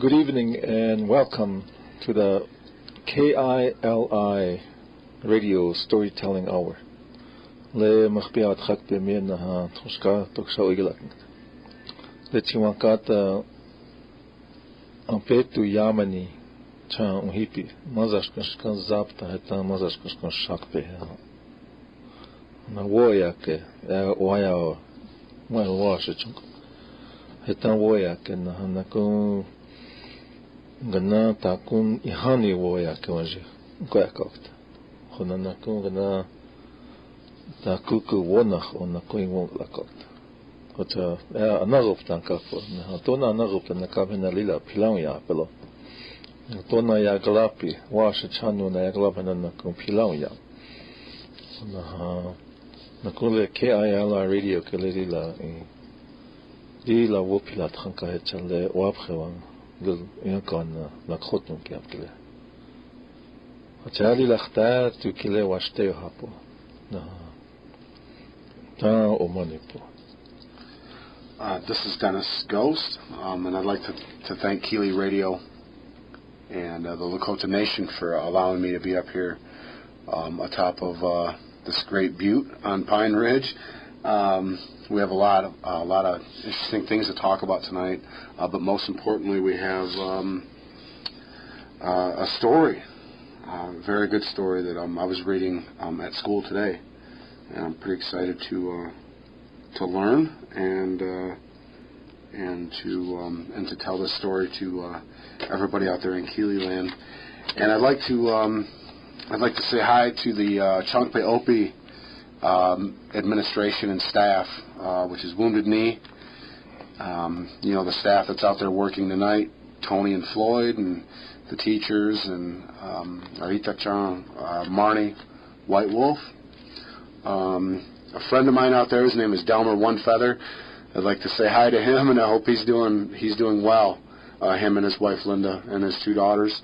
Good evening and welcome to the KILI Radio Storytelling Hour. Le machbiat chak b'mien ha troshka toksha oigelakn. Le tiwankata ampetu yamani cha unhipi mazashkashkan zapta heta mazashkashkan shakpe na woyake oya moi washachunk heta woyake na kun gana takun ihani woyake wanje goyakokta khona kun gana takuku wonach on kuin won lakokta ota anagoptan kakpo na tona anagoptan na kabena lila pilang ya pelo tona ya glapi washa chanu na ya glapana na kun pilang ya na kule KILI radio KILI la wopila tranka hechale wapkhwan gul yakon Lakota kiapkele achali lakhta tu kile washte hapo na ta omanipo. This is Dennis Ghost, and I'd like to thank KILI Radio and the Lakota Nation for allowing me to be up here atop of this great butte on Pine Ridge. We have a lot of interesting things to talk about tonight, but most importantly, we have a story, a very good story that I was reading at school today, and I'm pretty excited to learn and to tell this story to everybody out there in KILI land. And I'd like to say hi to the Chankpe Opi administration and staff, which is Wounded Knee. The staff that's out there working tonight, Tony and Floyd, and the teachers, and Arita Chan, Marnie, White Wolf. A friend of mine out there, his name is Delmer One Feather. I'd like to say hi to him, and I hope he's doing well. Him and his wife Linda and his two daughters,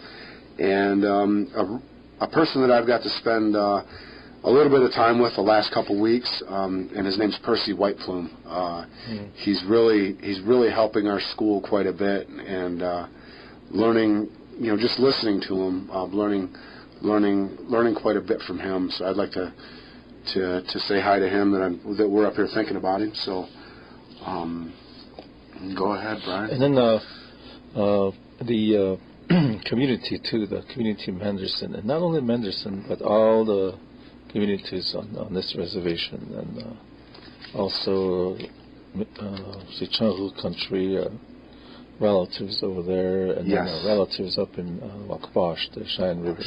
and a person that I've got to spend a little bit of time with the last couple weeks, and his name's Percy Whiteplume. He's really helping our school quite a bit, and learning, just listening to him, learning quite a bit from him. So I'd like to say hi to him, that we're up here thinking about him. So go ahead, Brian. And then the community too, the community Manderson, and not only Manderson, but all the communities on this reservation, and also Sichangu country, relatives over there, and yes. Then relatives up in Wakbash, the Cheyenne River.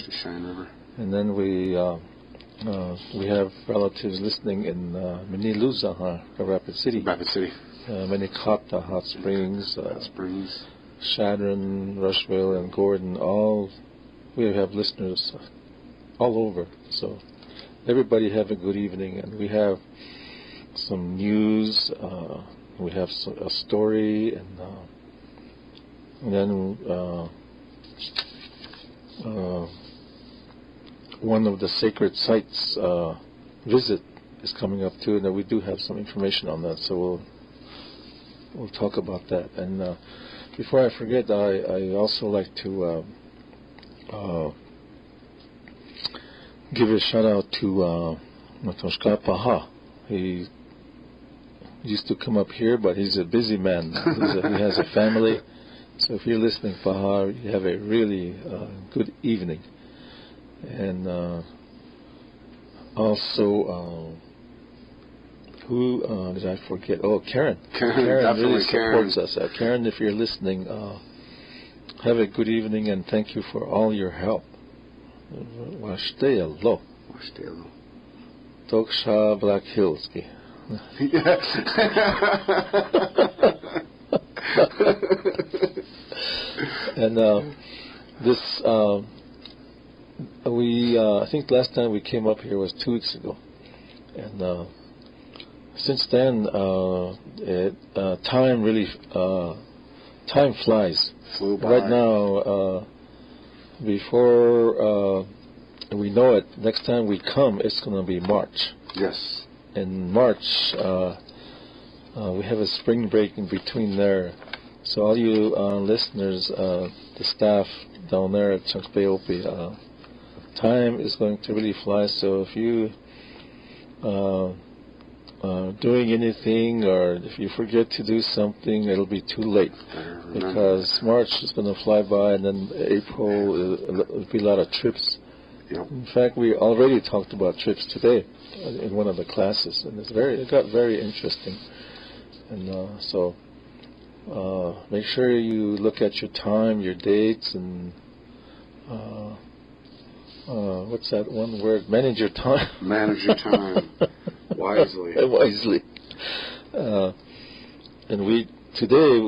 And then we have relatives listening in Miniluza, Rapid City. Minikata, Hot Springs, Shadron, Rushville, and Gordon. We have listeners all over. So everybody have a good evening, and we have some news. We have a story, and then one of the sacred sites visit is coming up too, and we do have some information on that. So we'll talk about that. And before I forget, I also like to give a shout out to Matoshka Paha. He used to come up here, but he's a busy man. He has a family. So if you're listening, Paha, you have a really good evening. And also, who did I forget? Oh, Karen. Karen really supports us. Karen, if you're listening, have a good evening, and thank you for all your help. Washteyalo. Toksha Black Hillski. And this, I think last time we came up here was 2 weeks ago, and since then, time flies. Flew by. Right now, before we know it, next time we come, it's going to be March. Yes. In March, we have a spring break in between there, So all you listeners, the staff down there at Chunkbeopi, time is going to really fly. So if you doing anything, or if you forget to do something, it'll be too late, because March is going to fly by, and then April will be a lot of trips. Yep. In fact, we already talked about trips today in one of the classes, and it got very interesting. And so make sure you look at your time, your dates, and what's that one word? Manage your time. Manage your time wisely. Wisely. And today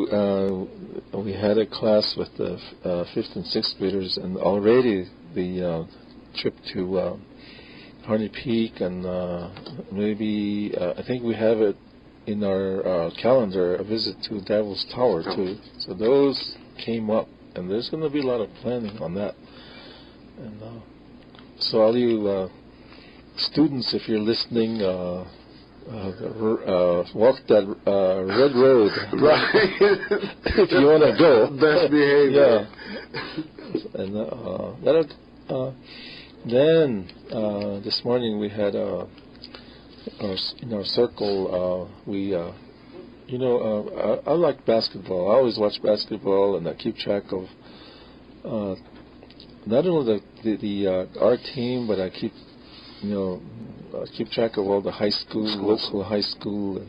we had a class with the 5th and 6th graders, and already the trip to Harney Peak, and maybe I think we have it in our calendar, a visit to Devil's Tower too. So those came up, and there's going to be a lot of planning on that. And so all you students, if you're listening, walk that red road. Right. If you want to go. Best behavior. Yeah. And then this morning we had in our circle, I like basketball. I always watch basketball, and I keep track of not only our team, but I keep track of all the high school, local high school,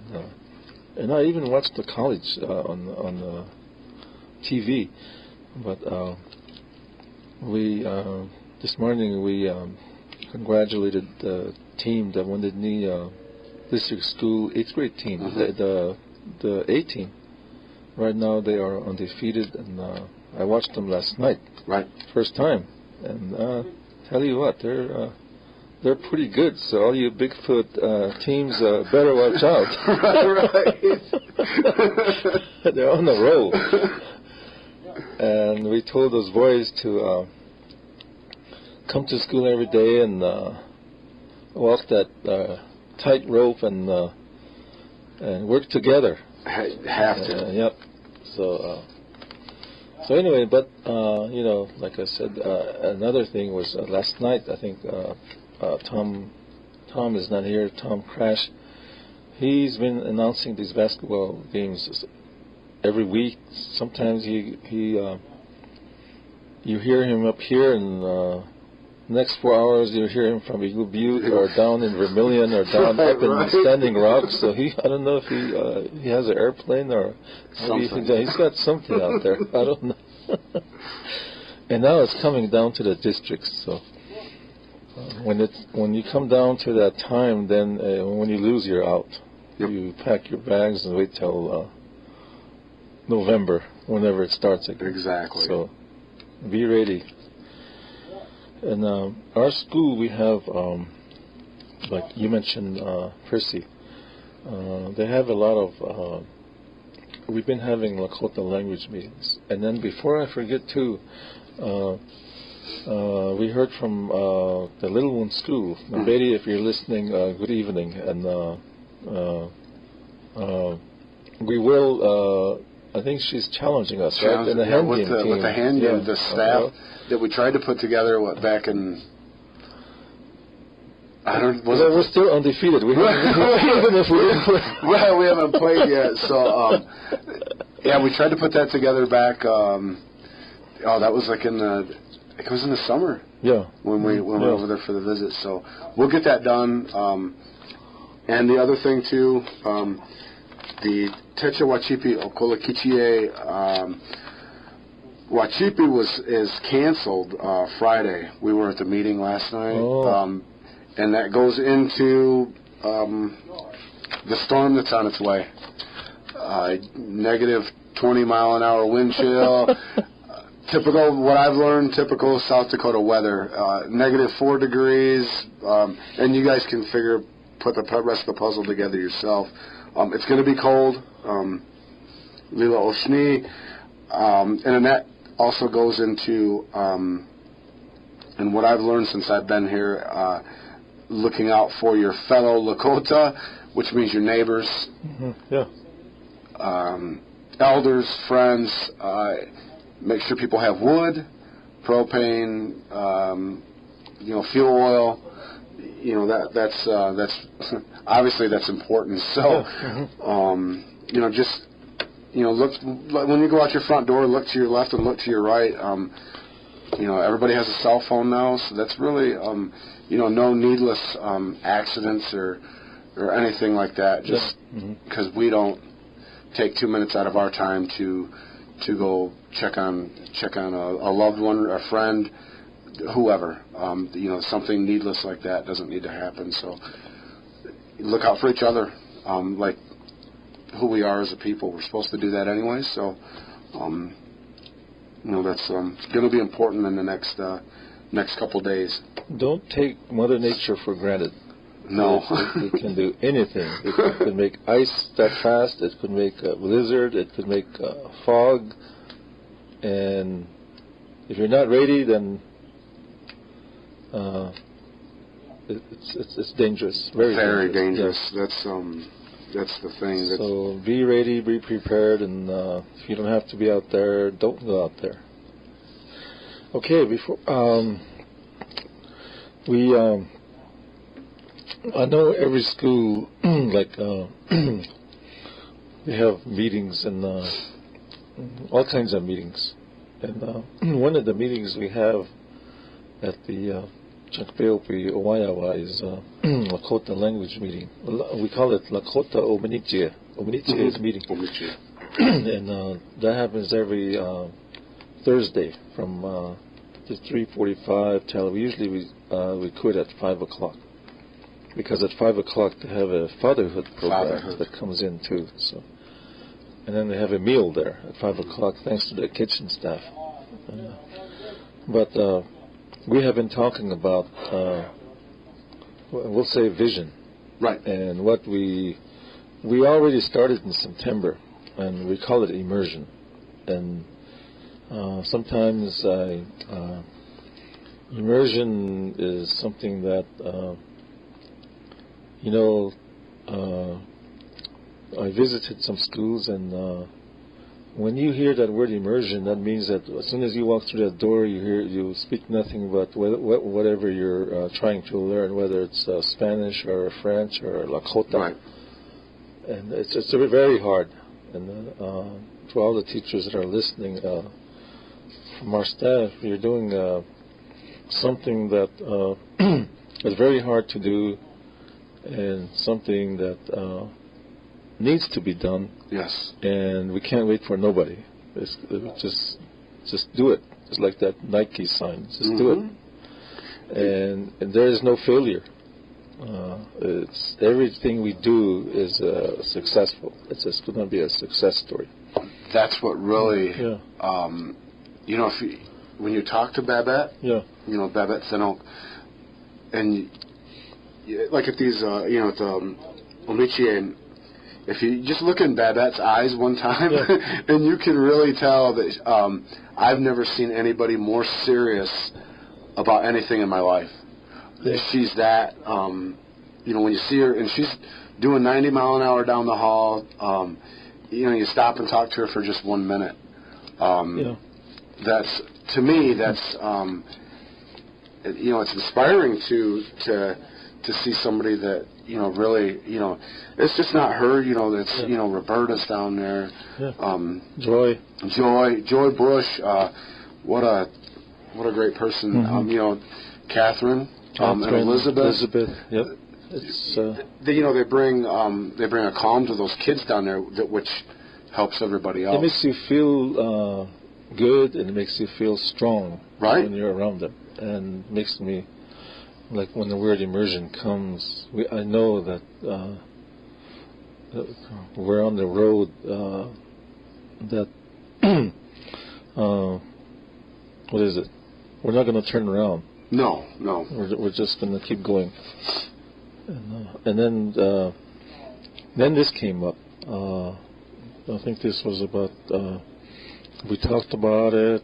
and I even watch the college on TV. But this morning we congratulated the team that won the district school 8th grade team, the A team. Right now they are undefeated, and I watched them last night. Right. First time, and tell you what, they're pretty good. So all you Bigfoot teams better watch out. Right. They're on the roll. And we told those boys to come to school every day and walk that tightrope and work together. Have to. Yep. So anyway, but like I said, another thing was last night. I think Tom is not here. Tom Crash. He's been announcing these basketball games every week. Sometimes you hear him up here, and next 4 hours you hear him from Eagle Butte or down in Vermilion or down up in Standing Rock. So I don't know if he has an airplane or maybe he's got something out there. I don't know. And now it's coming down to the districts. So when you come down to that time, then when you lose, you're out. Yep. You pack your bags and wait till November, whenever it starts again. Exactly. So be ready. And our school, we have, like you mentioned, Percy, they have a lot of, we've been having Lakota language meetings. And then before I forget too, we heard from the Little One School. Betty, if you're listening, good evening. And we will, I think she's challenging us, right? In the Handian team. With the Handian, the staff that we tried to put together back in... we're still undefeated. We even if we didn't play. Well, we haven't played yet. So, we tried to put that together back. That was like it was in the summer. Yeah. When we went over there for the visit. So we'll get that done. And the other thing too, the Techa Wachipi Okolakichie Wachipi is canceled Friday. We were at the meeting last night. Oh. And that goes into the storm that's on its way. Negative 20 mile an hour wind chill. Typical, what I've learned, typical South Dakota weather. Negative 4 degrees. And you guys can put the rest of the puzzle together yourself. It's going to be cold. Lila Oshni. And then that also goes into, and what I've learned since I've been here, looking out for your fellow Lakota, which means your neighbors. Mm-hmm. Yeah. elders, friends, make sure people have wood, propane, fuel oil. That's obviously that's important. So, just look when you go out your front door, look to your left and look to your right. Everybody has a cell phone now, so that's really no needless accidents or anything like that. Just because we don't take 2 minutes out of our time to go check on a loved one, a friend, whoever. Something needless like that doesn't need to happen. So look out for each other, like who we are as a people. We're supposed to do that anyway. So that's going to be important in the next couple days. Don't take Mother Nature for granted. No. It can do anything. It could make ice that fast. It could make a blizzard. It could make fog. And if you're not ready, then it's dangerous. Very dangerous. Yes. That's the thing. So be ready, be prepared, and if you don't have to be out there, don't go out there. Okay, before I know every school they have meetings and all kinds of meetings, and one of the meetings we have at the Chakpeopi Owayawa is Lakota language meeting. We call it Lakota Ominichie. Ominichie is meeting. And that happens every Thursday from 3:45 till we quit at 5 o'clock. Because at 5 o'clock they have a fatherhood program that comes in too. So, and then they have a meal there at 5 o'clock thanks to the kitchen staff. But we have been talking about, we'll say vision. Right. And what we already started in September, and we call it immersion. And sometimes immersion is something that, I visited some schools, and when you hear that word immersion, that means that as soon as you walk through that door, you speak nothing but whatever you're trying to learn, whether it's Spanish or French or Lakota. Right. And it's very hard. And for all the teachers that are listening, from our staff, you're doing something that is very hard to do, and something that needs to be done. Yes. And we can't wait for nobody. Just do it. It's like that Nike sign. Just do it. And there is no failure. It's everything we do is successful. It's just going to be a success story. That's what really. Yeah. When you talk to Babette. Yeah. Babette Thinok, and like at these, at Omichi, and if you just look in Babette's eyes one time, and you can really tell that I've never seen anybody more serious about anything in my life. Yeah. She's that, when you see her, and she's doing 90 mile an hour down the hall, you stop and talk to her for just 1 minute. That's, to me, that's, it's inspiring to see somebody that, really, it's just not her, that's, Roberta's down there. Yeah. Joy Bush, what a great person. Catherine, and Elizabeth. Yep. It's, they bring a calm to those kids down there, which helps everybody else. It makes you feel good, and it makes you feel strong when you're around them, and makes me, like when the word immersion comes, I know that we're on the road that what is it? We're not going to turn around. No. We're just going to keep going. And then this came up. I think this was about. We talked about it.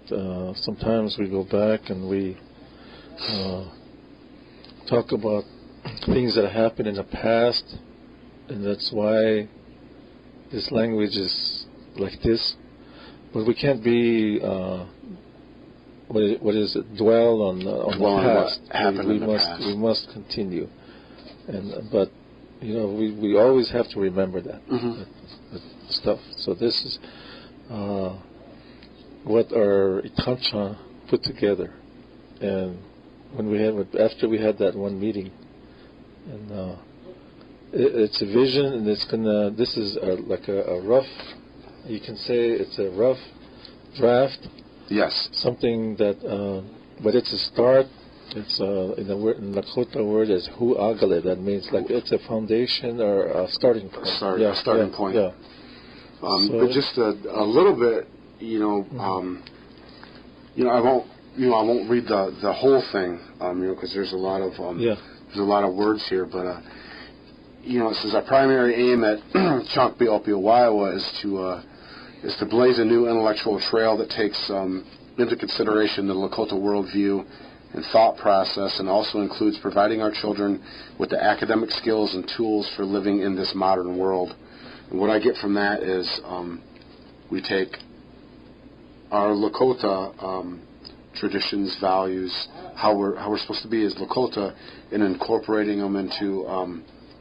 Sometimes we go back and we talk about things that happened in the past, and that's why this language is like this, but we can't be what is it? Dwell on the past. What happened in the past. We must continue, but we always have to remember that, that stuff. So this is what our Itamcha put together, and after we had that one meeting, and it's a vision, and this is like a rough. You can say it's a rough draft. Yes. Something that, but it's a start. It's in Lakota word is hu agale. That means like it's a foundation or a starting point. Starting point. Yeah. But just a little bit, I won't read the whole thing, because there's a lot of there's a lot of words here, but it says our primary aim at Chankpe Opiawaiwa is to blaze a new intellectual trail that takes into consideration the Lakota worldview and thought process, and also includes providing our children with the academic skills and tools for living in this modern world. And what I get from that is we take our Lakota traditions, values, how we're supposed to be as Lakota, and incorporating them into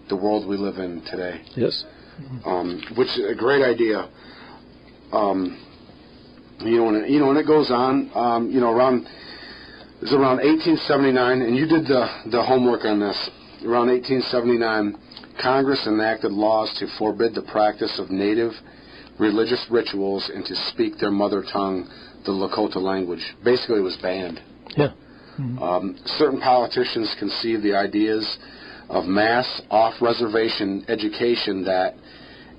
the world we live in today. Yes. Which is a great idea. And it goes on. Around 1879, and you did the homework on this. Around 1879, Congress enacted laws to forbid the practice of native religious rituals and to speak their mother tongue, the Lakota language. Basically, it was banned. Yeah. Certain politicians conceived the ideas of mass off-reservation education that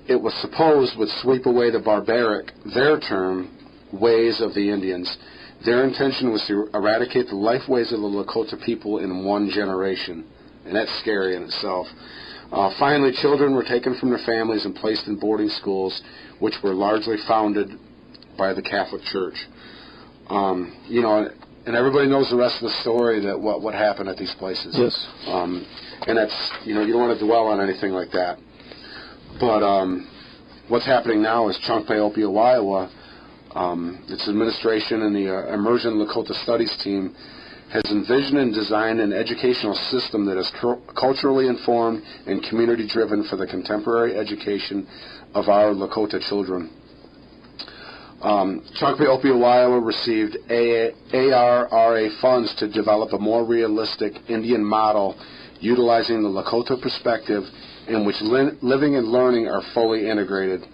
it was supposed would sweep away the barbaric, their term, ways of the Indians. Their intention was to eradicate the life ways of the Lakota people in one generation, and that's scary in itself. Finally, children were taken from their families and placed in boarding schools, which were largely founded by the Catholic Church. And everybody knows the rest of the story, that what happened at these places. Yes. And that's, you don't want to dwell on anything like that. But what's happening now is Chankpe Opiawaiwa, its administration and the Immersion Lakota Studies team has envisioned and designed an educational system that is culturally informed and community-driven for the contemporary education of our Lakota children. Chankpe Opiawaiwa received ARRA funds to develop a more realistic Indian model utilizing the Lakota perspective in which living and learning are fully integrated.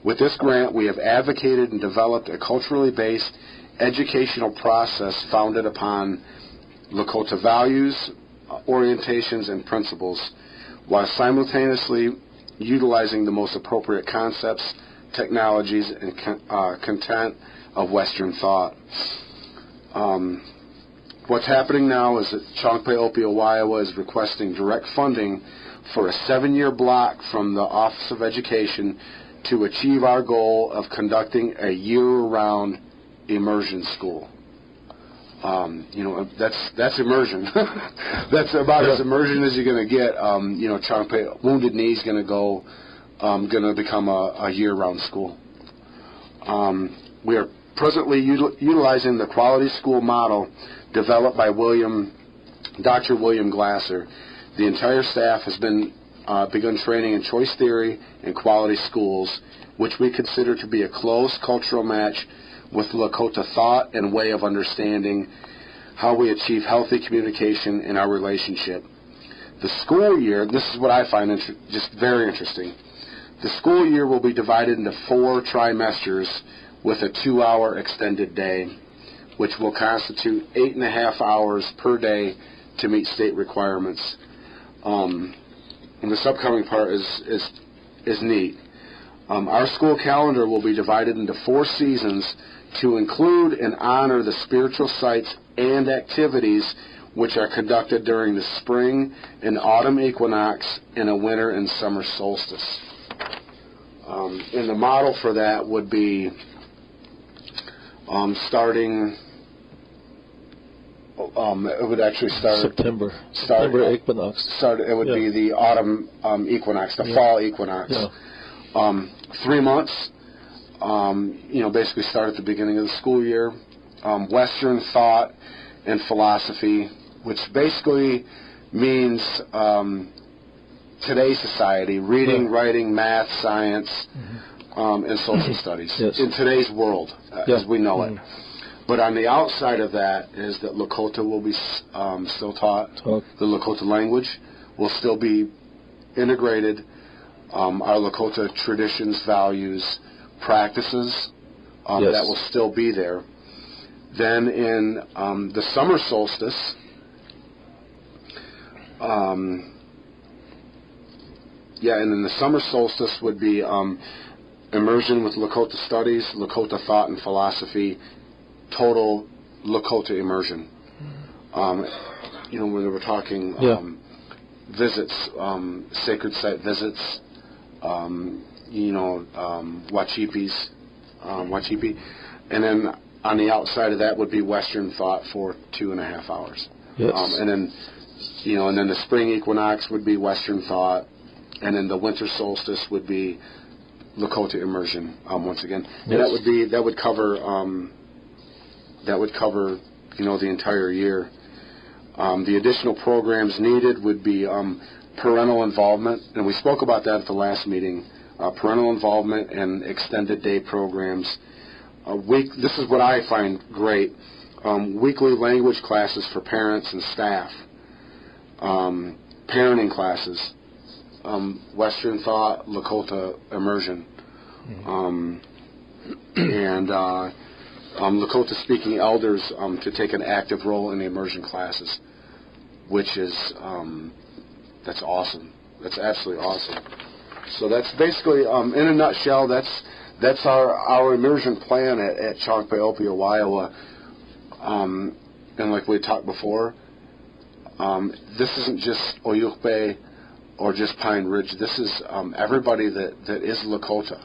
With this grant, we have advocated and developed a culturally based educational process founded upon Lakota values, orientations, and principles, while simultaneously utilizing the most appropriate concepts, technologies, and content of Western thought. What's happening now is that Chankpe Opiawaiwa is requesting direct funding for a 7-year block from the Office of Education to achieve our goal of conducting a year-round immersion school. That's immersion. That's about as immersion as you're going to get. Chankpe Wounded Knee is going to become a year-round school. We are presently utilizing the quality school model developed by Dr. William Glasser. The entire staff has begun training in choice theory and quality schools, which we consider to be a close cultural match with Lakota thought and way of understanding how we achieve healthy communication in our relationship. The school year, this is what I find just very interesting. The school year will be divided into 4 trimesters with a 2-hour extended day, which will constitute 8.5 hours per day to meet state requirements. And this upcoming part is neat. Our school calendar will be divided into 4 seasons to include and honor the spiritual sites and activities which are conducted during the spring and autumn equinox and a winter and summer solstice. And the model for that would be starting. It would actually start September equinox. It would be the autumn equinox, the fall equinox. 3 months. basically start at the beginning of the school year. Western thought and philosophy, which basically means today's society, reading, writing, math, science, and social studies in today's world as we know it. But on the outside of that is that Lakota will be still taught. The Lakota language will still be integrated. Our Lakota traditions, values, practices, that will still be there. Then in the summer solstice, and then the summer solstice would be immersion with Lakota studies, Lakota thought and philosophy, total Lakota immersion. When we were talking visits, sacred site visits, Wachipi, and then on the outside of that would be Western thought for 2.5 hours. And then the spring equinox would be Western thought, and then the winter solstice would be Lakota immersion once again. And that would cover the entire year. The additional programs needed would be parental involvement, and we spoke about that at the last meeting. Parental involvement and extended day programs. This is what I find great. Weekly language classes for parents and staff. Parenting classes. Western thought, Lakota immersion. And Lakota speaking elders to take an active role in the immersion classes, which is that's awesome. That's absolutely awesome. So that's basically, in a nutshell, that's our immersion plan at Chalkpay-Opio, Iowa. And like we talked before, this isn't just Oyukpe or just Pine Ridge. This is everybody that is Lakota.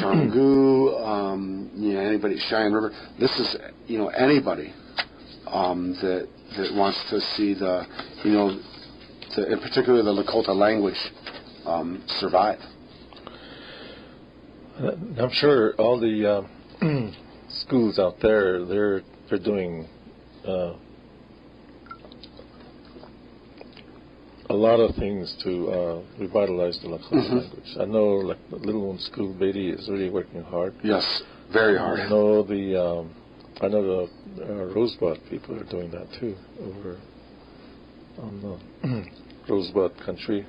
Changu, anybody, Cheyenne River. This is, anybody that wants to see in particular the Lakota language survive. I'm sure all the schools out there, they're doing a lot of things to revitalize the Lakota language. I know, like the Little One School, Beatty is really working hard. Yes, very hard. I know the Rosebud people are doing that too over on the Rosebud country.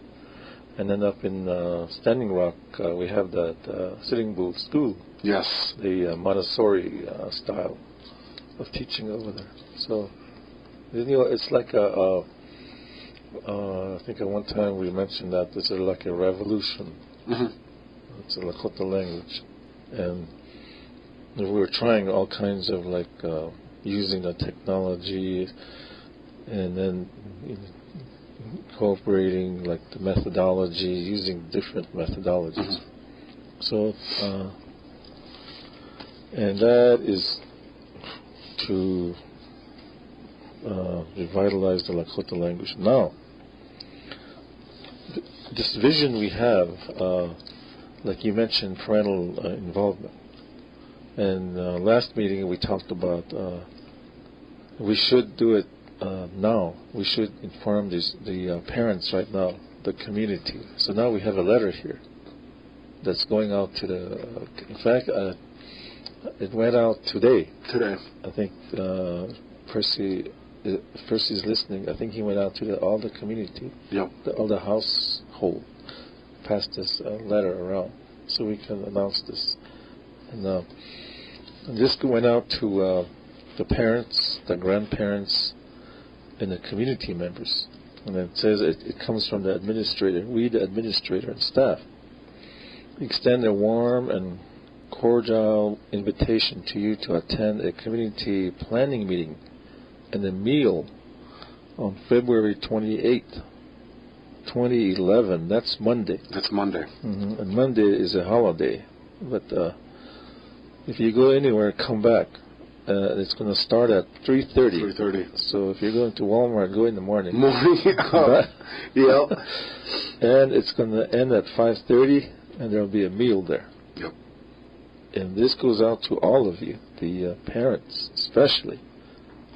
And then up in Standing Rock, we have that Sitting Bull School. Yes. The Montessori style of teaching over there. So, it's like I think at one time we mentioned that this is like a revolution. It's a Lakota language. And we were trying all kinds of using the technology and then incorporating the methodology, using different methodologies. So, and that is to revitalize the Lakota language. Now, this vision we have, like you mentioned, parental involvement. And last meeting we talked about we should do it now. We should inform the parents right now, the community. So now we have a letter here that's going out to in fact, it went out today. I think Percy's listening. I think he went out to all the community, all the household, passed this letter around so we can announce this. And this went out to the parents, the grandparents, and the community members. And it says it comes from the administrator. We, the administrator and staff, extend a warm and cordial invitation to you to attend a community planning meeting and a meal on February 28th, 2011. That's Monday. That's Monday. And Monday is a holiday. But if you go anywhere, come back. It's going to start at 3:30. 3:30. So if you're going to Walmart, go in the morning. Yep. And it's going to end at 5:30, and there'll be a meal there. Yep. And this goes out to all of you, the parents, especially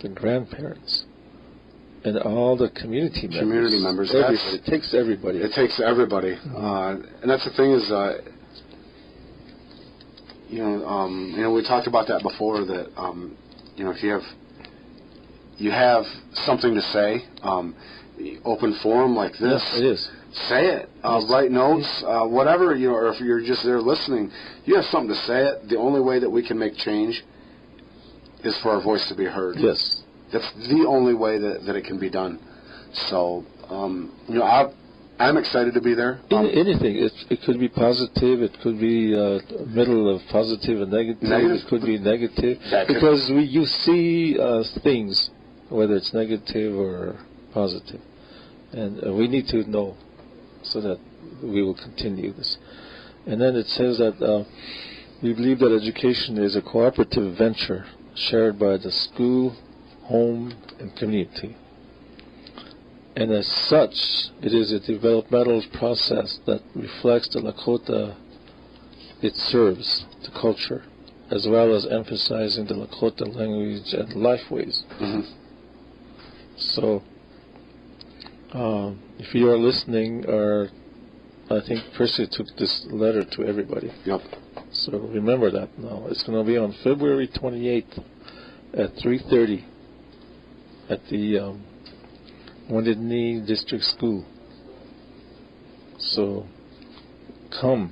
the grandparents, and all the community members. Everybody. It takes everybody. It takes everybody. And that's the thing is, we talked about that before. That if you have something to say, open forum like this. Yes, it is. Say it. Write notes, whatever. Or if you're just there listening, you have something to say it. The only way that we can make change is for our voice to be heard. Yes. That's the only way that it can be done. So, I'm excited to be there. Anything. It could be positive. It could be middle of positive and negative. It could be negative. Because you see things, whether it's negative or positive. And we need to know so that we will continue this. And then it says that we believe that education is a cooperative venture shared by the school, home, and community. And as such, it is a developmental process that reflects the Lakota it serves, the culture, as well as emphasizing the Lakota language and lifeways. Mm-hmm. So, if you are listening, I think Percy took this letter to everybody. Yep. So remember that now. It's going to be on February 28th at 3:30 at the Wounded Knee District School. So come.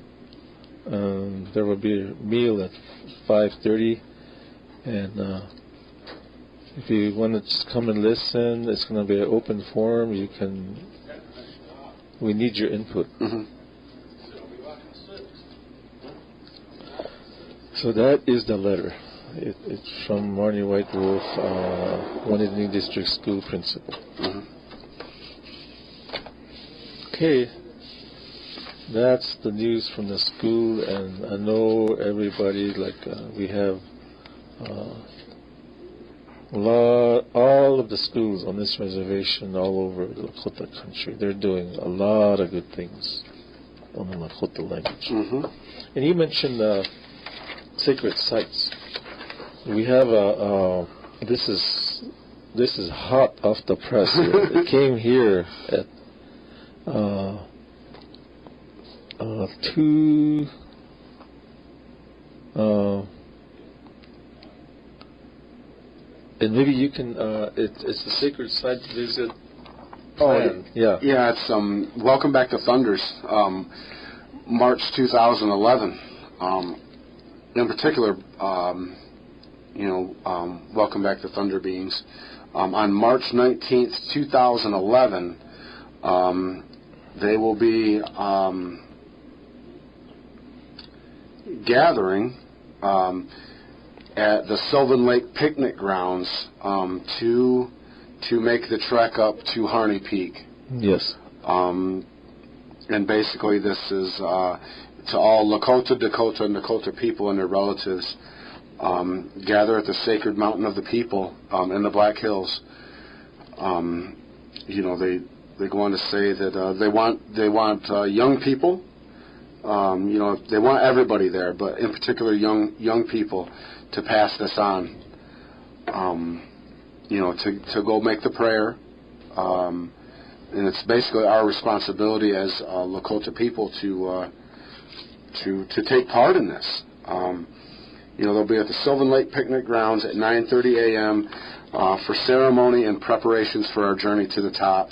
There will be a meal at 5:30, and if you want to just come and listen, it's going to be an open forum. We need your input. Mm-hmm. So that is the letter. It's from Marnie White Wolf, Wounded Knee District School Principal. Mm-hmm. Okay, that's the news from the school, and I know everybody, we have all of the schools on this reservation all over the Lakota country. They're doing a lot of good things on the Lakota language. Mm-hmm. And you mentioned sacred sites. We have this is hot off the press here. It came here at 2 and maybe you can it's the sacred site visit plan. Yeah, it's Welcome Back to Thunders, March 2011. In particular, Welcome Back to Thunder Beings. On March 19th, 2011, they will be gathering at the Sylvan Lake Picnic Grounds to make the trek up to Harney Peak. Yes. And basically this is to all Lakota, Dakota, and Dakota people and their relatives gather at the sacred mountain of the people in the Black Hills. They go on to say that they want young people. They want everybody there, but in particular young people to pass this on. To go make the prayer. And it's basically our responsibility as Lakota people to take part in this. They'll be at the Sylvan Lake Picnic Grounds at 9:30 a.m. For ceremony and preparations for our journey to the top.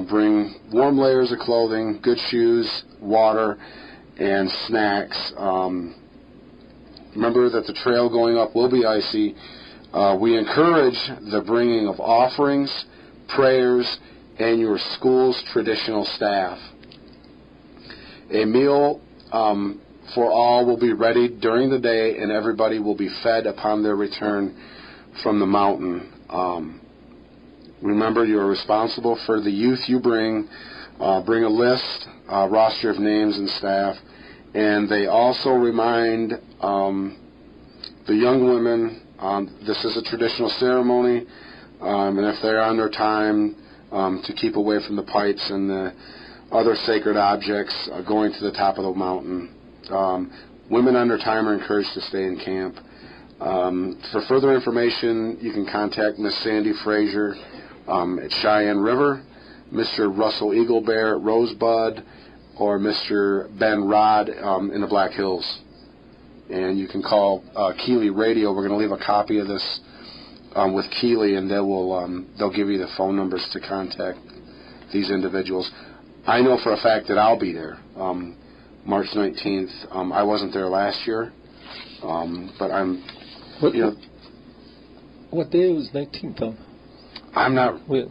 Bring warm layers of clothing, good shoes, water, and snacks. Remember that the trail going up will be icy. We encourage the bringing of offerings, prayers, and your school's traditional staff. A meal for all will be ready during the day, and everybody will be fed upon their return from the mountain. Remember, you are responsible for the youth you bring. Bring a list, roster of names and staff, and they also remind the young women this is a traditional ceremony, and if they're on their time, to keep away from the pipes and the other sacred objects going to the top of the mountain. Women under time are encouraged to stay in camp. For further information, you can contact Miss Sandy Frazier at Cheyenne River, Mr. Russell Eaglebear at Rosebud, or Mr. Ben Rod in the Black Hills. And you can call KILI Radio. We're going to leave a copy of this with KILI, and they'll give you the phone numbers to contact these individuals. I know for a fact that I'll be there March 19th. I wasn't there last year, but I'm. What day was 19th? I'm not. Wait.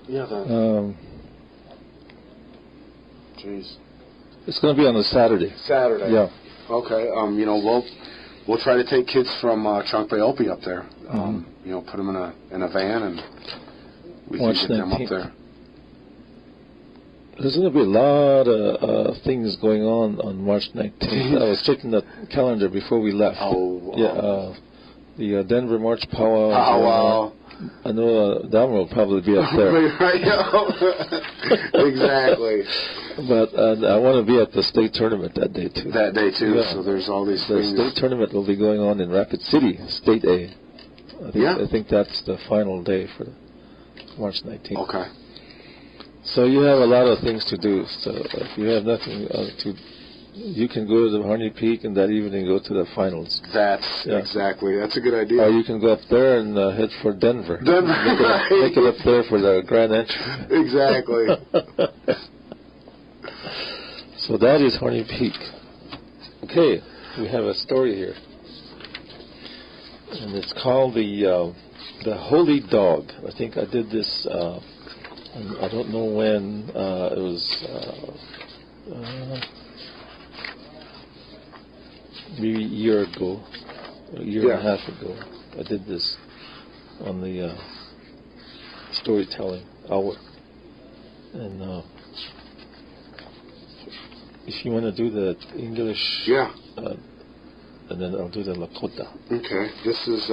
Yeah. Jeez. It's going to be on a Saturday. Saturday. Yeah. Okay. We'll try to take kids from Chunk Bay Opie up there. Put them in a van, and we can get them up there. There's going to be a lot of things going on March 19th. I was checking the calendar before we left. Oh. Yeah. The Denver March Powwow. Powwow. I know Dahmer will probably be up there. Exactly. But I want to be at the state tournament that day, too. That day, too. Yeah. So there's all these things. The state tournament will be going on in Rapid City, State A. I think that's the final day for March 19th. Okay. So you have a lot of things to do. So if you have nothing you can go to the Harney Peak and that evening go to the finals. Exactly. That's a good idea. Or you can go up there and head for Denver. Make it up there for the grand entry. Exactly. So that is Harney Peak. Okay, we have a story here, and it's called the Holy Dog. I think I did this. I don't know when it was. Maybe a year ago, a year and a half ago, I did this on the storytelling hour. And if you want to do the English, and then I'll do the Lakota. Okay, this is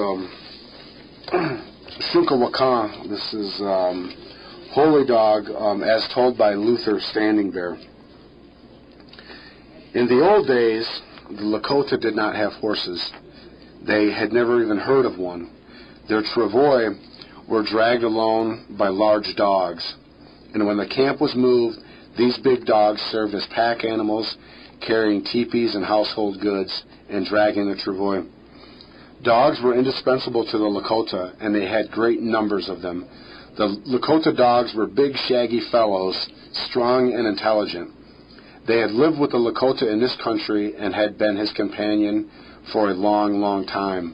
Shunkawakan. This is Holy Dog, as told by Luther Standing Bear. In the old days, the Lakota did not have horses. They had never even heard of one. Their travois were dragged along by large dogs. And when the camp was moved, these big dogs served as pack animals, carrying teepees and household goods and dragging the travois. Dogs were indispensable to the Lakota, and they had great numbers of them. The Lakota dogs were big, shaggy fellows, strong and intelligent. They had lived with the Lakota in this country and had been his companion for a long, long time.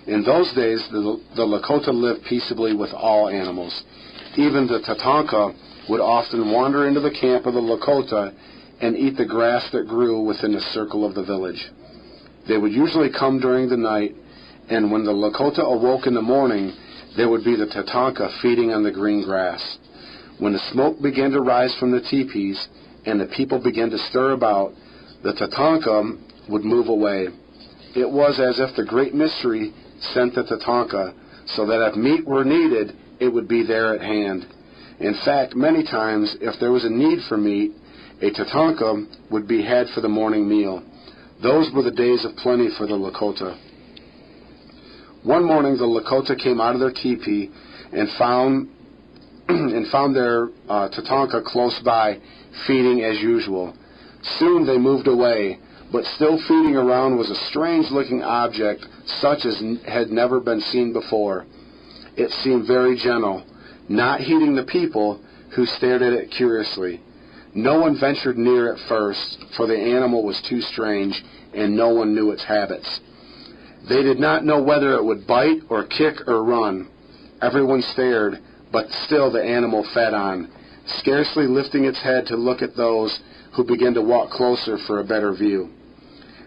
In those days, the Lakota lived peaceably with all animals. Even the Tatanka would often wander into the camp of the Lakota and eat the grass that grew within the circle of the village. They would usually come during the night, and when the Lakota awoke in the morning, there would be the Tatanka feeding on the green grass. When the smoke began to rise from the teepees, and the people began to stir about, the Tatanka would move away. It was as if the great mystery sent the Tatanka, so that if meat were needed, it would be there at hand. In fact, many times, if there was a need for meat, a Tatanka would be had for the morning meal. Those were the days of plenty for the Lakota. One morning, the Lakota came out of their teepee and found their Tatanka close by, feeding as usual. Soon they moved away, but still feeding around was a strange-looking object such as had never been seen before. It seemed very gentle, not heeding the people who stared at it curiously. No one ventured near at first, for the animal was too strange, and no one knew its habits. They did not know whether it would bite or kick or run. Everyone stared, but still the animal fed on, scarcely lifting its head to look at those who began to walk closer for a better view.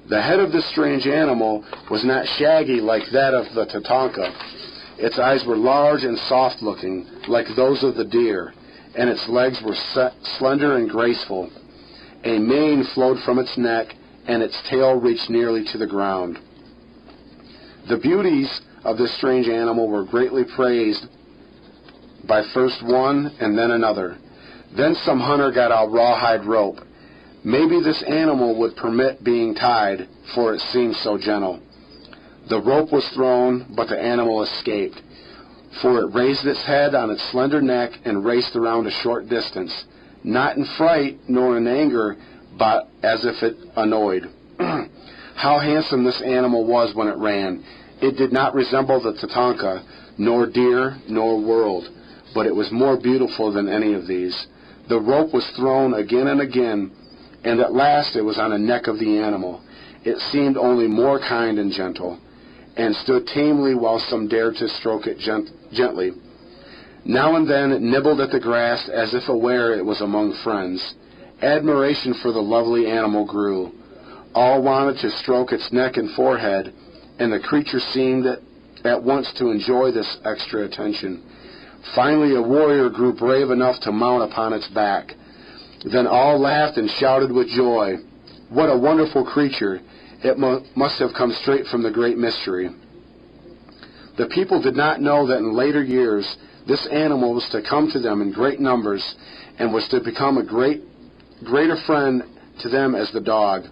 The head of this strange animal was not shaggy like that of the Tatanka. Its eyes were large and soft-looking, like those of the deer, and its legs were slender and graceful. A mane flowed from its neck, and its tail reached nearly to the ground. The beauties of this strange animal were greatly praised by first one and then another. Then some hunter got out rawhide rope. Maybe this animal would permit being tied, for it seemed so gentle. The rope was thrown, but the animal escaped, for it raised its head on its slender neck and raced around a short distance, not in fright nor in anger, but as if it annoyed. How handsome this animal was when it ran! It did not resemble the tatanka, nor deer, nor world, but it was more beautiful than any of these. The rope was thrown again and again, and at last it was on the neck of the animal. It seemed only more kind and gentle, and stood tamely while some dared to stroke it gently. Now and then it nibbled at the grass as if aware it was among friends. Admiration for the lovely animal grew. All wanted to stroke its neck and forehead, and the creature seemed at once to enjoy this extra attention. Finally, a warrior grew brave enough to mount upon its back. Then all laughed and shouted with joy. What a wonderful creature! It must have come straight from the great mystery. The people did not know that in later years this animal was to come to them in great numbers and was to become a greater friend to them as the dog.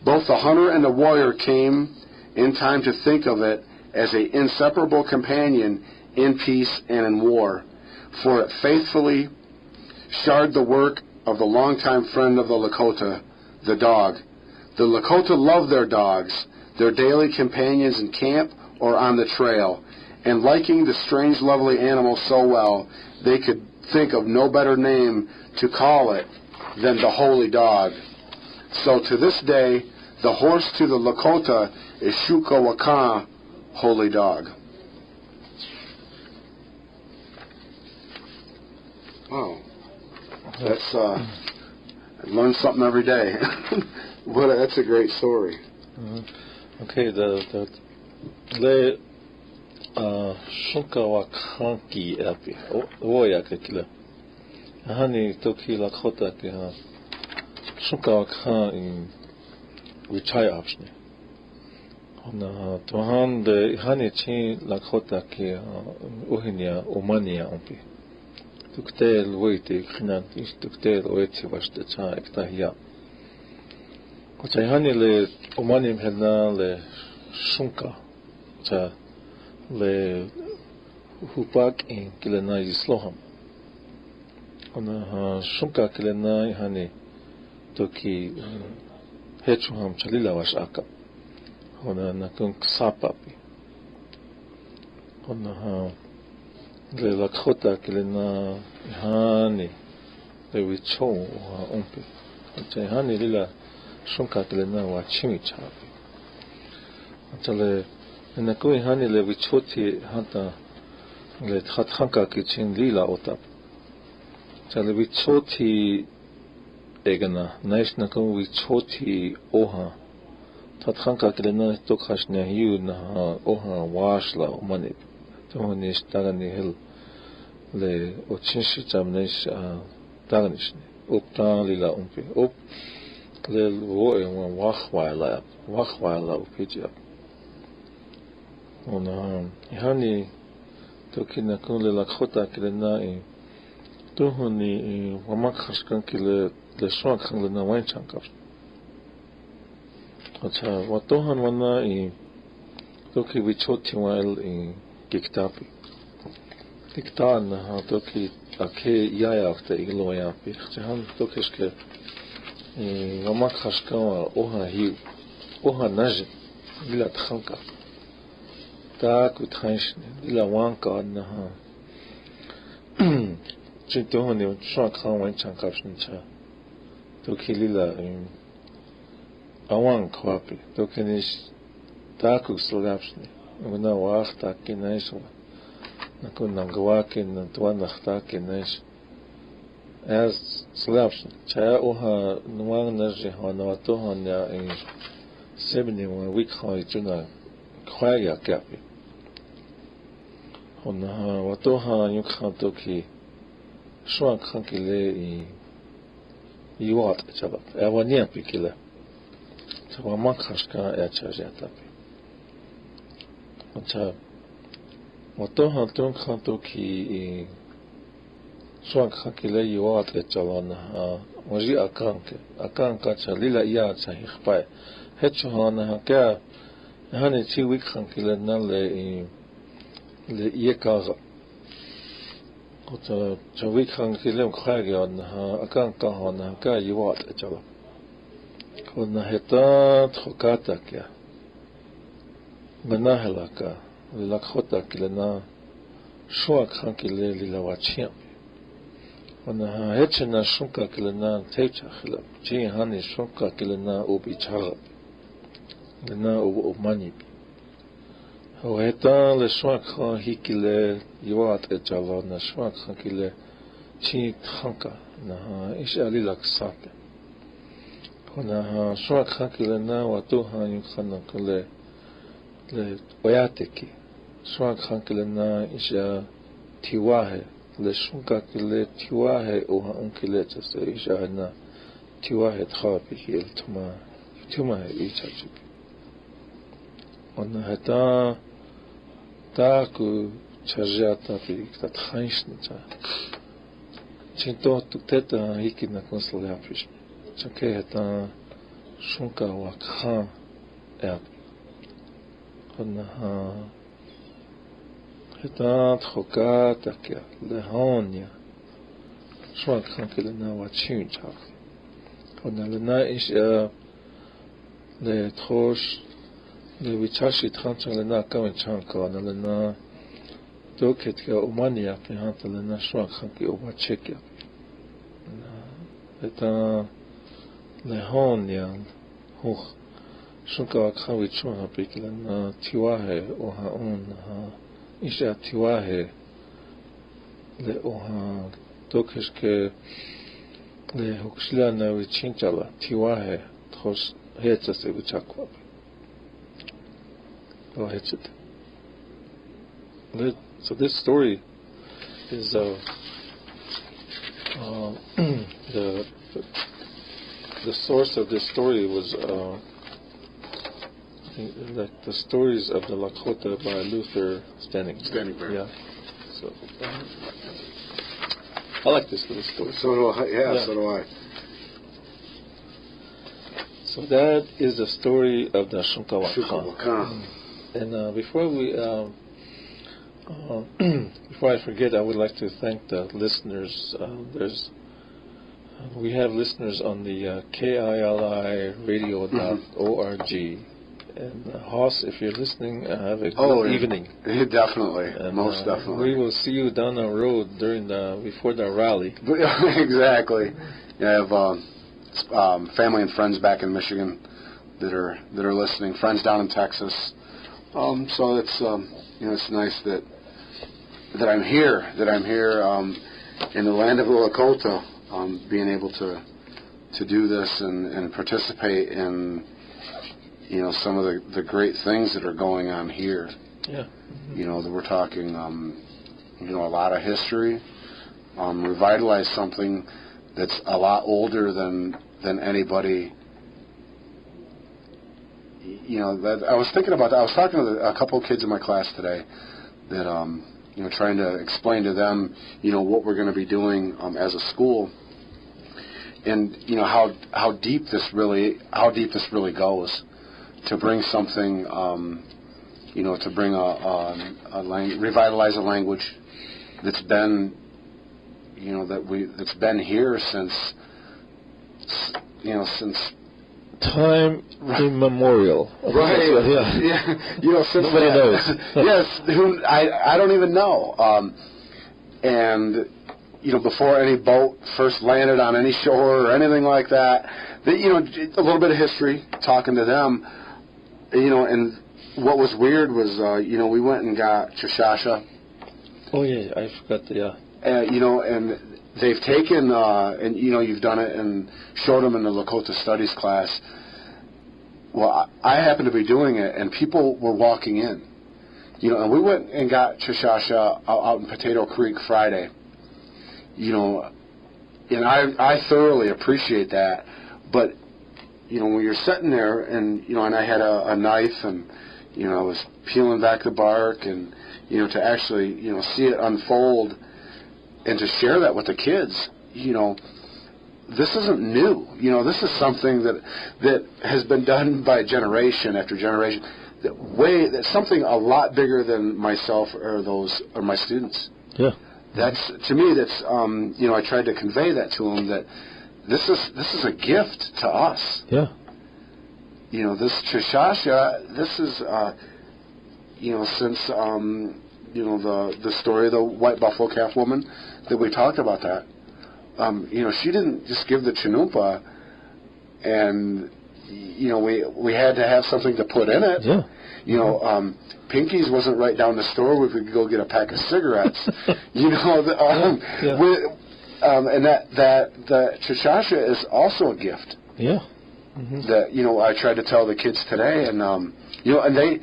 Both the hunter and the warrior came in time to think of it as an inseparable companion in peace and in war, for it faithfully shared the work of the longtime friend of the Lakota, the dog. The Lakota loved their dogs, their daily companions in camp or on the trail, and liking the strange, lovely animal so well, they could think of no better name to call it than the holy dog. So to this day, the horse to the Lakota is Shukawakan, holy dog. Oh, that's I learn something every day. That's a great story. Okay, the le Shukawakan ki api oya ke kila. Hani toki Lakota ke ha Shukawakan in retire option. On tohan de hani chi Lakota ke ohinia omania ompi. Tuktel woite khinan is tuktel woite vashta cha ektahia. Kochai hani le omanim helna le shunka cha le hupak in kilena isloham. Ona shunka kilena hani toki hechuham chalila wash aka. Ona nakun ksapapi. Ona le Lakota kilena hani le wichon umpi. Kochai hani lila shunka kilena wa chimi chapi. Chale nakui hani le wichoti hanta le khathanka kichin lila otap. Chale wichoti egana naish nakun wichoti oha. Khathanka kilena tokhash na hiu na oha washla umanip. Tohonish tagani hil le ochinshi chamnesh taganish upta lila umpi up le woe wachwaila upijia ona hani toki nakun le Lakota kilena I tohoni wamakhashkan kile le shwakhan le na wainchankap acha watohan wana I toki wichoti wail I Kiktapi. Kiktan ha toki ake yaya afte igloya pi. Jahan tokiske wamak khashkawa oha hiu. Oha naje ila thanka. Ta kuthanshne ila wanka na ha. Chitohoni shakhan wan chankapshne cha. Toki lila awan kwapi. Toki nish ta kuslapshne. Una wachta kinaish nakun nangwakin natwanachta kinaish as slapshin cha oha nuang naji hanawato hanya in 71 week hoi tuna kwaya kapi ona wato ha yukha toki shwan khankile I yuat chaba awania pikila chaba makhashka achajata Acha watoha tonkha toki shwak hakile yuat echalana وجي أكانك ليلا إياه تهيخباي هتشو هانا كا هاني تي ويك خانك لنا لإيكاغا وتا ويك خانك لهم خاجي أنها أكانك هانا كا يوات أجلا كنا هتا تخكاتك يا مناهلك للخوتك لنا شوك خانك للواتشيم ونها هتشنا شونكا كلنا تيجا خلا جي هاني شونكا كلنا أوبي تشاغ لنا أوماني هو هتا لشوك خان هيك ل يوات إجالا نشوك خان كله جي خانكا نها إيش علي لك سات ونها شوك خان كلنا واتوها يخنا كله ل وياتكي شوك خان كلنا إيش تيواه لشونكا كله تيواه أوها أنكله تسويش أنا تيواه تخابي هي تما إيجاجب أنا هتا تاكو تشجعتا بيك تتخيش نتا تشنتو تكتتا هيك نكون سليابيش تشكي هتا شونكا وكخان أب أنا هتا تخوكاتك لهونيا شوك خان كلنا واتشين جاك أنا لنا إيش لتخوش لويتشاشي تخانش لنا كمان شانكا أنا لنا دوكت كأومانيا في هانت لنا شوك خان كأوباتشيكيا هتا لهونيا هوخ شونكا وكخاوي تشوها بيك لنا تيواهي وها أونها إيش تيواهي لأوها دوكش ك لهوكشلا ويتشينجالا تيواهي تخوش هيتسي وچاكوا oh hechit. So this story is the source of this story was like the stories of the Lakota by Luther Standing Bear. Yeah. So I like this little story. So do I. Yeah, so do I. So that is the story of the Shunkawakan. And before I forget, I would like to thank the listeners. We have listeners on the KILI radio.org. And Hoss, if you're listening, have a good evening. Definitely, and, most definitely. We will see you down the road before the rally. Exactly. Yeah, I have family and friends back in Michigan that are listening. Friends down in Texas. So it's it's nice that I'm here. That I'm here in the land of the Lakota, being able to do this and participate in some of the great things that are going on here. Yeah. That we're talking a lot of history, revitalize something that's a lot older than anybody. That I was thinking about that. I was talking to a couple of kids in my class today that trying to explain to them what we're going to be doing as a school, and how deep this really goes, to bring something to bring revitalize a language that's been that's been here since time immemorial. Right. Yeah. Since nobody knows. Yes. I don't even know. And before any boat first landed on any shore or anything like that, a little bit of history, talking to them, and what was weird was, we went and got Chashasha. Oh yeah, I forgot. Yeah. And they've taken, and you've done it and showed them in the Lakota Studies class. Well, I happened to be doing it, and people were walking in. And we went and got Chashasha out in Potato Creek Friday. And I thoroughly appreciate that. But, when you're sitting there and, and I had a knife and, I was peeling back the bark and, to actually, see it unfold and to share that with the kids, this isn't new. You know, this is something that has been done by generation after generation. That's something a lot bigger than myself or my students. Yeah. That's, to me, that's you know, I tried to convey that to them, that this is a gift to us. Yeah. You know, this Chashasha, this is you know, since you know, the story of the white buffalo calf woman that we talked about that. You know, she didn't just give the Chinoopa, and you know, we had to have something to put in it. Yeah. You know, Pinky's wasn't right down the store where we could go get a pack of cigarettes. You know, and that the Chashasha is also a gift. Yeah. That, you know, I tried to tell the kids today, and you know, and they,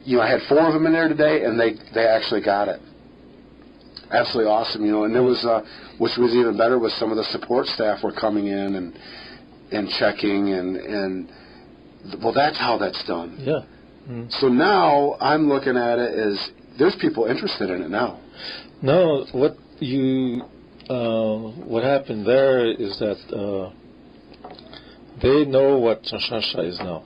you know, I had 4 of them in there today, and they actually got it. Absolutely awesome, you know. And there was, which was even better, was some of the support staff were coming in and checking, and well, that's how that's done. Yeah. So now I'm looking at it as there's people interested in it now. No, what happened there is that they know what Chashasha is now.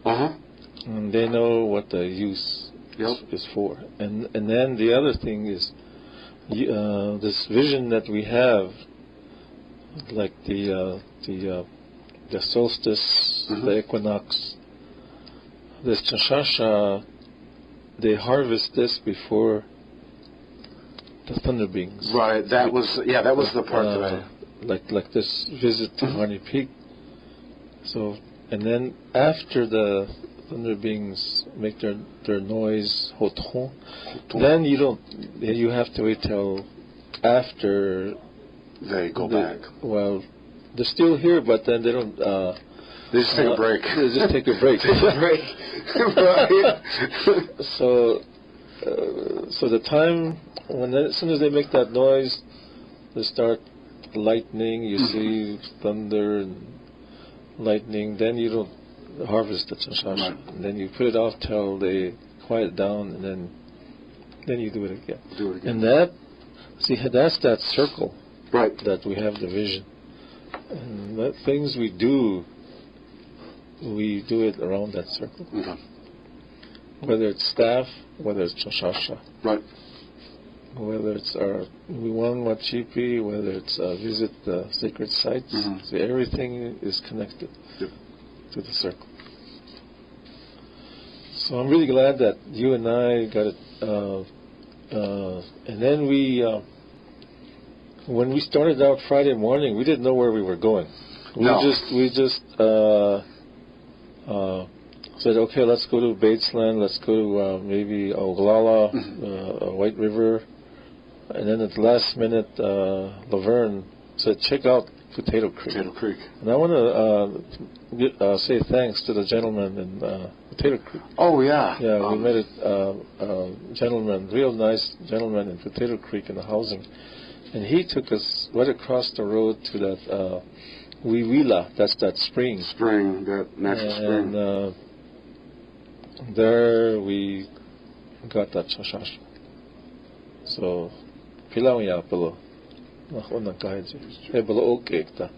And they know what the use is for. And then the other thing is this vision that we have, like the solstice, the equinox, this Chashasha, they harvest this before the thunder beings. Right. That was the part that I like this visit to Harney Peak. So, and then after the thunder beings make their noise, hoton, then you have to wait till after they go back. Well, they're still here, but then they don't. They just take a break. They just take a break. So the time as soon as they make that noise, they start lightning. You see thunder and lightning. Then you don't harvest the Chashasha. Right. And then you put it off till they quiet down, and then you do it again. And that's that circle. Right. That we have the vision. And the things we do it around that circle. Whether it's staff, whether it's Chashasha. Right. Whether it's our Wiwan Wachipi, whether it's visit the sacred sites. So everything is connected to the circle. So I'm really glad that you and I got it. And then when we started out Friday morning, we didn't know where we were going. We just said, okay, let's go to Batesland, let's go to maybe Oglala, White River. And then at the last minute, Laverne said, check out Potato Creek. And I want to say thanks to the gentleman in Potato Creek. Oh, yeah. Yeah, we met a gentleman, real nice gentleman in Potato Creek in the housing. And he took us right across the road to that Wiwila, that's that spring. That natural spring. And there we got that Chashasha. So, pilaw ya palo. Ako na kahit siya. Balo okay ta.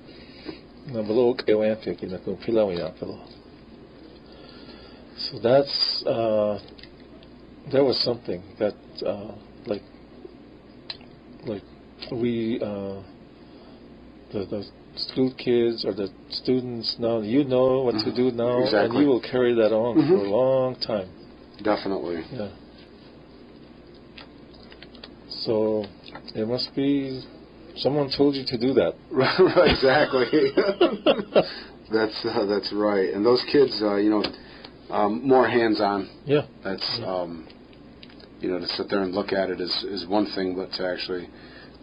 Na balo okay wa yan kaya kung pilaw ya palo. So that's there was something that like we the school kids or the students now, you know what to do now, and you will carry that on for a long time. Definitely. Yeah. So it must be someone told you to do that. Right, exactly. That's right. And those kids, more hands-on. Yeah. That's to sit there and look at it is one thing, but to actually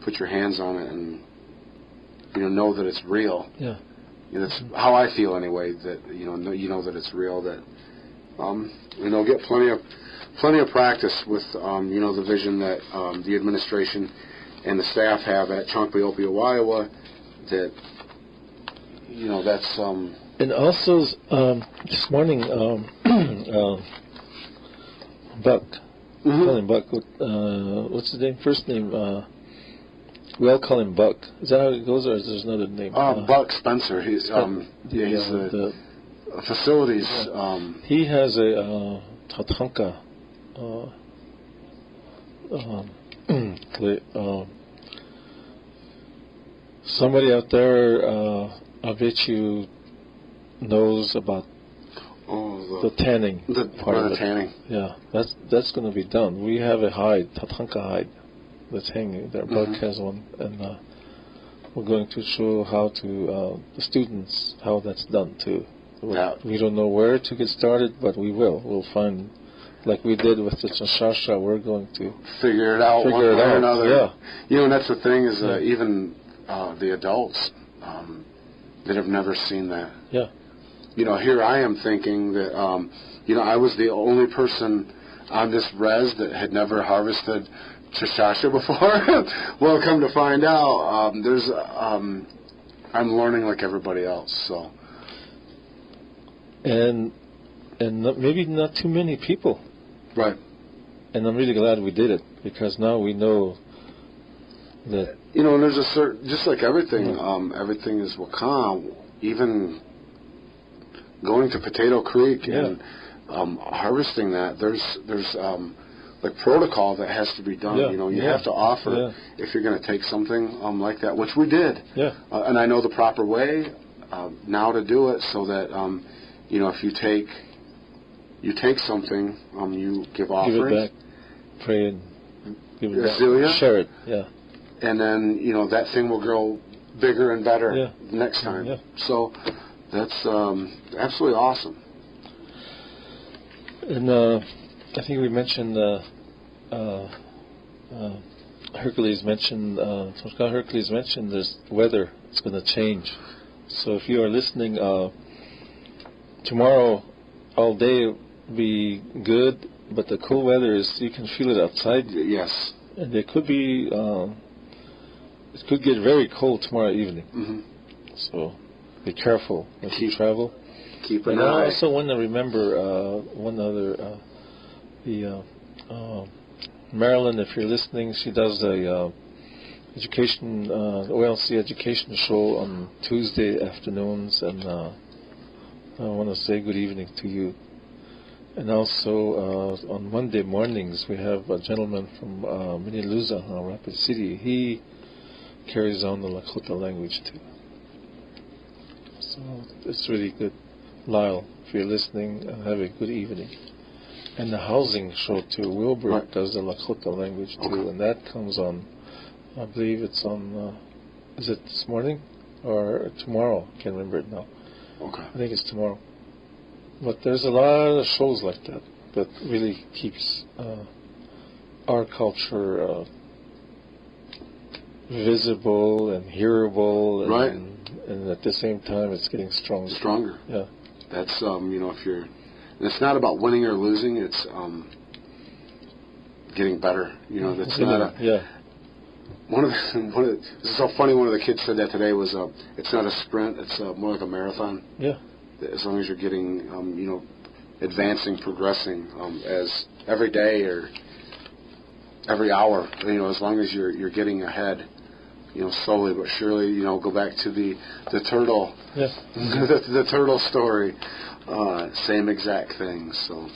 put your hands on it and know that it's real. Yeah. That's how I feel anyway. That know that it's real. That get plenty of practice with the vision that the administration and the staff have at Chonkwe Iowa. That that's and also this morning Buck, calling Buck. What's his name? First name We all call him Buck. Is that how it goes, or is there another name? Buck Spencer. He's he's the facilities. Yeah. He has a tatanka. Somebody out there, I bet you, knows about the tanning. The tanning. Yeah, that's going to be done. We have a hide, tatanka hide, that's hanging there. Buck has one, and we're going to show how to the students how that's done too. We don't know where to get started, but we will. We'll find, like we did with the Chashasha, we're going to figure it out one way or another. Yeah. You know, and that's the thing is even the adults that have never seen that. Yeah. You know, here I am thinking that, you know, I was the only person on this res that had never harvested Chashasha before. Well, come to find out, I'm learning like everybody else. So. And maybe not too many people. Right. And I'm really glad we did it, because now we know that... You know, and there's a certain... Just like everything, everything is wakam. Even going to Potato Creek and harvesting that, there's like protocol that has to be done. You know, you have to offer if you're going to take something like that, which we did. Yeah. And I know the proper way now to do it, so that... you know, if you take something, you give offerings. Give it back, pray, and give it back. Share it, And then, you know, that thing will grow bigger and better next time. Yeah. So that's absolutely awesome. And I think we mentioned Hercules mentioned this weather. It's going to change. So if you are listening. Tomorrow, all day will be good, but the cool weather is, you can feel it outside. Yes. And it could be, it could get very cold tomorrow evening. Mm-hmm. So be careful as you travel. Keep an eye. I also want to remember one other, Marilyn, if you're listening, she does a education, OLC education show on Tuesday afternoons, and I want to say good evening to you. And also on Monday mornings we have a gentleman from Miniluza, Rapid City. He carries on the Lakota language too. So it's really good. Lyle, if you're listening, have a good evening. And the housing show too. Wilbur does the Lakota language too, and that comes on, I believe it's on, is it this morning or tomorrow? I can't remember it now. Okay. I think it's tomorrow. But there's a lot of shows like that really keeps our culture visible and hearable, and at the same time it's getting stronger. Stronger. Yeah. That's you know, if you're, and it's not about winning or losing. It's getting better. You know, that's not a. One of the, this is so funny. One of the kids said that today was it's not a sprint. It's more like a marathon. Yeah. As long as you're getting, you know, advancing, progressing, as every day or every hour, you know, as long as you're getting ahead, you know, slowly but surely, you know, go back to the turtle, the turtle story, same exact thing. So.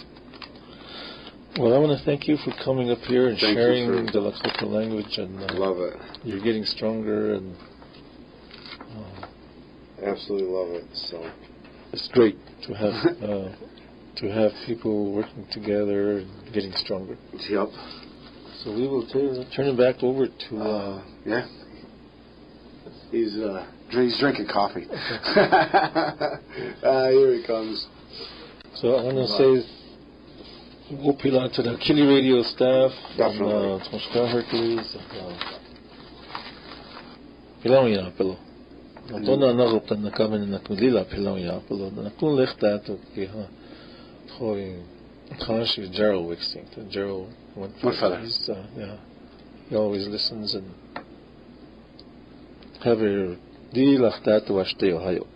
Well, I want to thank you for coming up here and sharing the Lakota language, and love it. You're getting stronger, and absolutely love it. So it's great to have people working together and getting stronger. Yep. So we will turn it back over to. He's drinking coffee. Here he comes. So I want to say. Upila to the KILI radio staff, and Toshka Hercules, Pilão ya pelo. Natona narup na kamen na kulila Pilão ya pelo. Na kun lechta to ki Troy Kashi Gerald Wixting. Gerald went for he's he always listens, and have a deal of that to Ohio.